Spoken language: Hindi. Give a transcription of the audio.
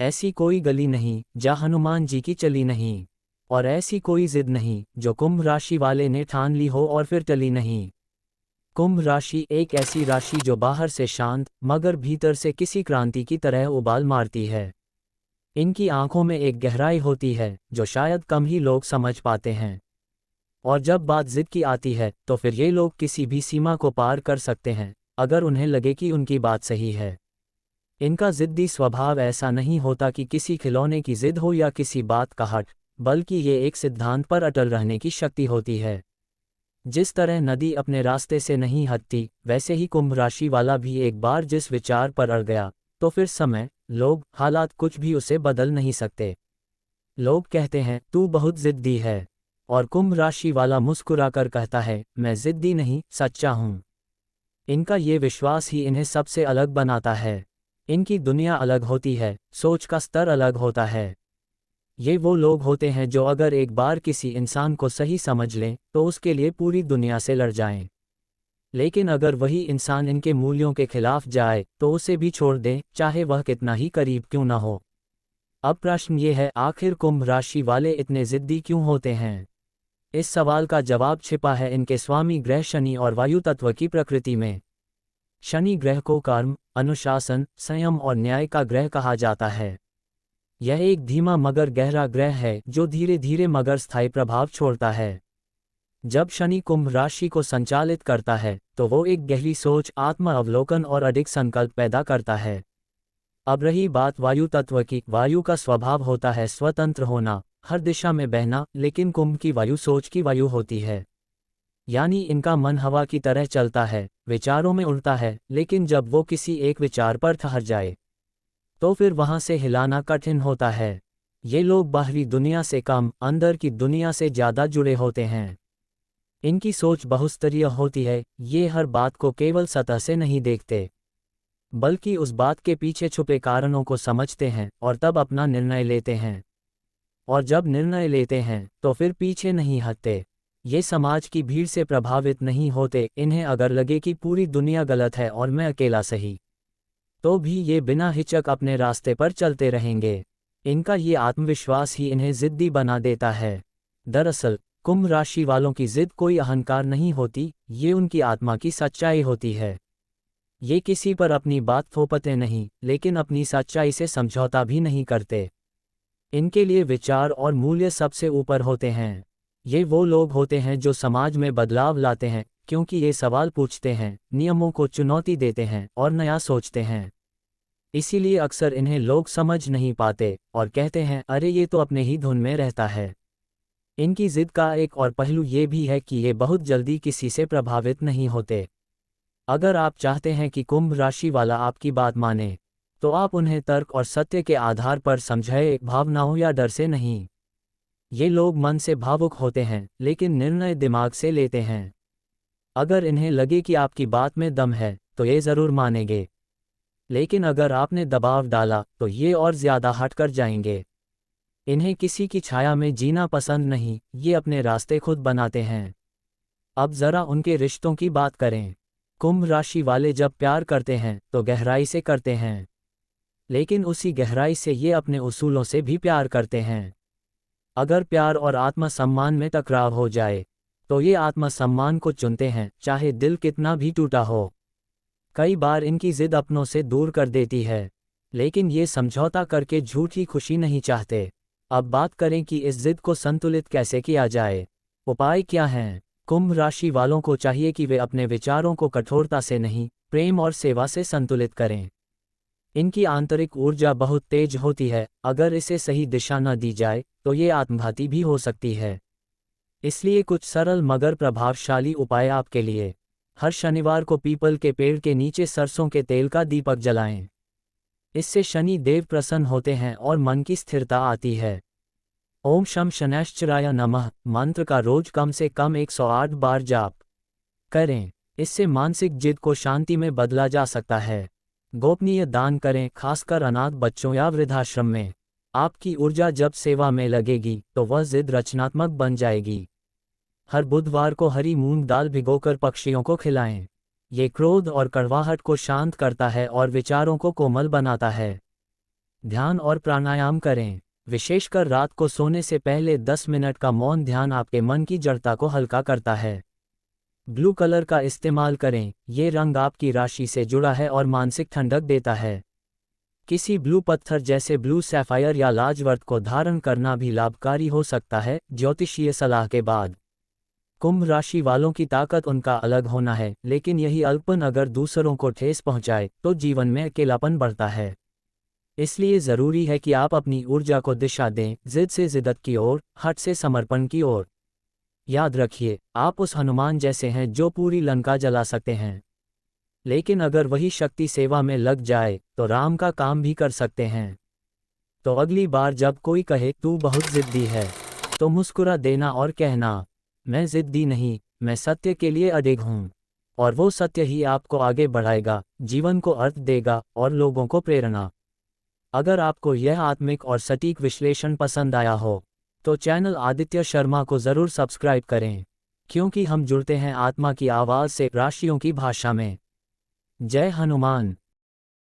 ऐसी कोई गली नहीं जहाँ हनुमान जी की चली नहीं, और ऐसी कोई जिद नहीं जो कुंभ राशि वाले ने ठान ली हो और फिर टली नहीं। कुंभ राशि एक ऐसी राशि जो बाहर से शांत मगर भीतर से किसी क्रांति की तरह उबाल मारती है। इनकी आंखों में एक गहराई होती है जो शायद कम ही लोग समझ पाते हैं। और जब बात जिद की आती है तो फिर ये लोग किसी भी सीमा को पार कर सकते हैं, अगर उन्हें लगे कि उनकी बात सही है। इनका जिद्दी स्वभाव ऐसा नहीं होता कि किसी खिलौने की जिद हो या किसी बात का हट, बल्कि ये एक सिद्धांत पर अटल रहने की शक्ति होती है। जिस तरह नदी अपने रास्ते से नहीं हटती, वैसे ही कुंभ राशि वाला भी एक बार जिस विचार पर अड़ गया, तो फिर समय, लोग, हालात कुछ भी उसे बदल नहीं सकते। लोग कहते हैं तू बहुत जिद्दी है, और कुंभ राशि वाला मुस्कुराकर कहता है मैं जिद्दी नहीं, सच्चा हूं। इनका ये विश्वास ही इन्हें सबसे अलग बनाता है। इनकी दुनिया अलग होती है, सोच का स्तर अलग होता है। ये वो लोग होते हैं जो अगर एक बार किसी इंसान को सही समझ लें तो उसके लिए पूरी दुनिया से लड़ जाएं। लेकिन अगर वही इंसान इनके मूल्यों के खिलाफ जाए तो उसे भी छोड़ दें, चाहे वह कितना ही करीब क्यों ना हो। अब प्रश्न ये है, आखिर कुंभ राशि वाले इतने जिद्दी क्यों होते हैं? इस सवाल का जवाब छिपा है इनके स्वामी ग्रह शनि और वायु तत्व की प्रकृति में। शनि ग्रह को कर्म, अनुशासन, संयम और न्याय का ग्रह कहा जाता है। यह एक धीमा मगर गहरा ग्रह है जो धीरे धीरे मगर स्थायी प्रभाव छोड़ता है। जब शनि कुंभ राशि को संचालित करता है तो वो एक गहरी सोच, आत्म अवलोकन और अडिग संकल्प पैदा करता है। अब रही बात वायु तत्व की, वायु का स्वभाव होता है स्वतंत्र होना, हर दिशा में बहना, लेकिन कुंभ की वायु सोच की वायु होती है। यानी इनका मन हवा की तरह चलता है, विचारों में उड़ता है, लेकिन जब वो किसी एक विचार पर ठहर जाए तो फिर वहां से हिलाना कठिन होता है। ये लोग बाहरी दुनिया से कम, अंदर की दुनिया से ज्यादा जुड़े होते हैं। इनकी सोच बहुस्तरीय होती है, ये हर बात को केवल सतह से नहीं देखते, बल्कि उस बात के पीछे छुपे कारणों को समझते हैं और तब अपना निर्णय लेते हैं। और जब निर्णय लेते हैं तो फिर पीछे नहीं हटते। ये समाज की भीड़ से प्रभावित नहीं होते। इन्हें अगर लगे कि पूरी दुनिया गलत है और मैं अकेला सही, तो भी ये बिना हिचक अपने रास्ते पर चलते रहेंगे। इनका ये आत्मविश्वास ही इन्हें जिद्दी बना देता है। दरअसल कुंभ राशि वालों की जिद कोई अहंकार नहीं होती, ये उनकी आत्मा की सच्चाई होती है। ये किसी पर अपनी बात थोपते नहीं, लेकिन अपनी सच्चाई से समझौता भी नहीं करते। इनके लिए विचार और मूल्य सबसे ऊपर होते हैं। ये वो लोग होते हैं जो समाज में बदलाव लाते हैं, क्योंकि ये सवाल पूछते हैं, नियमों को चुनौती देते हैं और नया सोचते हैं। इसीलिए अक्सर इन्हें लोग समझ नहीं पाते और कहते हैं अरे ये तो अपने ही धुन में रहता है। इनकी जिद का एक और पहलू ये भी है कि ये बहुत जल्दी किसी से प्रभावित नहीं होते। अगर आप चाहते हैं कि कुंभ राशि वाला आपकी बात माने, तो आप उन्हें तर्क और सत्य के आधार पर समझाएं, भावनाओं या डर से नहीं। ये लोग मन से भावुक होते हैं, लेकिन निर्णय दिमाग से लेते हैं। अगर इन्हें लगे कि आपकी बात में दम है तो ये ज़रूर मानेंगे, लेकिन अगर आपने दबाव डाला तो ये और ज़्यादा हट कर जाएंगे। इन्हें किसी की छाया में जीना पसंद नहीं, ये अपने रास्ते खुद बनाते हैं। अब ज़रा उनके रिश्तों की बात करें। कुंभ राशि वाले जब प्यार करते हैं तो गहराई से करते हैं, लेकिन उसी गहराई से ये अपने उसूलों से भी प्यार करते हैं। अगर प्यार और आत्मसम्मान में टकराव हो जाए तो ये आत्मसम्मान को चुनते हैं, चाहे दिल कितना भी टूटा हो। कई बार इनकी जिद अपनों से दूर कर देती है, लेकिन ये समझौता करके झूठी खुशी नहीं चाहते। अब बात करें कि इस जिद को संतुलित कैसे किया जाए। उपाय क्या हैं? कुंभ राशि वालों को चाहिए कि वे अपने विचारों को कठोरता से नहीं, प्रेम और सेवा से संतुलित करें। इनकी आंतरिक ऊर्जा बहुत तेज होती है, अगर इसे सही दिशा न दी जाए तो ये आत्मघाती भी हो सकती है। इसलिए कुछ सरल मगर प्रभावशाली उपाय आपके लिए। हर शनिवार को पीपल के पेड़ के नीचे सरसों के तेल का दीपक जलाएं। इससे शनि देव प्रसन्न होते हैं और मन की स्थिरता आती है। ओम शम शनैश्चराय नमः मंत्र का रोज कम से कम 108 बार जाप करें। इससे मानसिक जिद को शांति में बदला जा सकता है। गोपनीय दान करें, खासकर अनाथ बच्चों या वृद्धाश्रम में। आपकी ऊर्जा जब सेवा में लगेगी तो वह जिद रचनात्मक बन जाएगी। हर बुधवार को हरी मूंग दाल भिगोकर पक्षियों को खिलाएं। ये क्रोध और कड़वाहट को शांत करता है और विचारों को कोमल बनाता है। ध्यान और प्राणायाम करें। विशेषकर रात को सोने से पहले 10 मिनट का मौन ध्यान आपके मन की जड़ता को हल्का करता है। ब्लू कलर का इस्तेमाल करें, ये रंग आपकी राशि से जुड़ा है और मानसिक ठंडक देता है। किसी ब्लू पत्थर जैसे ब्लू सैफायर या लाजवर्त को धारण करना भी लाभकारी हो सकता है। ज्योतिषीय सलाह के बाद कुंभ राशि वालों की ताकत उनका अलग होना है, लेकिन यही अल्पन अगर दूसरों को ठेस पहुंचाए तो जीवन में अकेलापन बढ़ता है। इसलिए ज़रूरी है कि आप अपनी ऊर्जा को दिशा दें, जिद से जिद्दत की ओर, हट से समर्पण की ओर। याद रखिए, आप उस हनुमान जैसे हैं जो पूरी लंका जला सकते हैं, लेकिन अगर वही शक्ति सेवा में लग जाए तो राम का काम भी कर सकते हैं। तो अगली बार जब कोई कहे तू बहुत जिद्दी है, तो मुस्कुरा देना और कहना, मैं जिद्दी नहीं, मैं सत्य के लिए अडिग हूँ। और वो सत्य ही आपको आगे बढ़ाएगा, जीवन को अर्थ देगा और लोगों को प्रेरणा। अगर आपको यह आत्मिक और सटीक विश्लेषण पसंद आया हो तो चैनल आदित्य शर्मा को ज़रूर सब्सक्राइब करें, क्योंकि हम जुड़ते हैं आत्मा की आवाज़ से, राशियों की भाषा में। जय हनुमान।